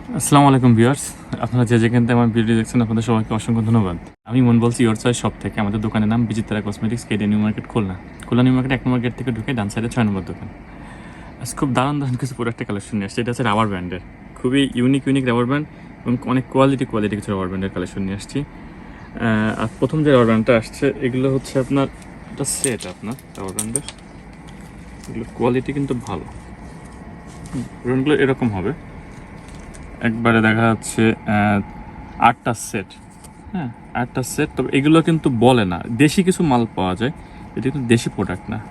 আসসালামু আলাইকুম ভিউয়ার্স, আপনারা যে যেখান থেকে আমার ভিডিও দেখছেন আপনাদের সবাইকে অসংখ্য ধন্যবাদ। আমি মন বলছি ইওর চয়েস শপ থেকে। আমাদের দোকানের নাম Bichitra cosmetics, KD new market, Khulna. Khulna new market 1 নম্বর গেট থেকে ঢুকে ডান সাইডে 6 নম্বর দোকান। আজ খুব দারুণ দারুণ কিছু প্রোডাক্টের কালেকশন নিয়ে আসছে। এটা হচ্ছে রাবার ব্র্যান্ডের, খুবই ইউনিক রাবার ব্র্যান্ড এবং অনেক কোয়ালিটি কিছু রাবার ব্র্যান্ডের কালেকশন নিয়ে আসছি। আর প্রথম যে রাবার ব্র্যান্ডটা আসছে এগুলো হচ্ছে আপনার এটা সেট আপনার রাবার ব্র্যান্ডের। এগুলো কোয়ালিটি কিন্তু ভালো, ব্র্যান্ডগুলো এরকম হবে। একবারে দেখা যাচ্ছে 8টা সেট। হ্যাঁ, 8টা সেট। তবে এগুলো কিন্তু বলে না, দেশি কিছু মাল পাওয়া যায়, এটা কিন্তু দেশি প্রোডাক্ট না।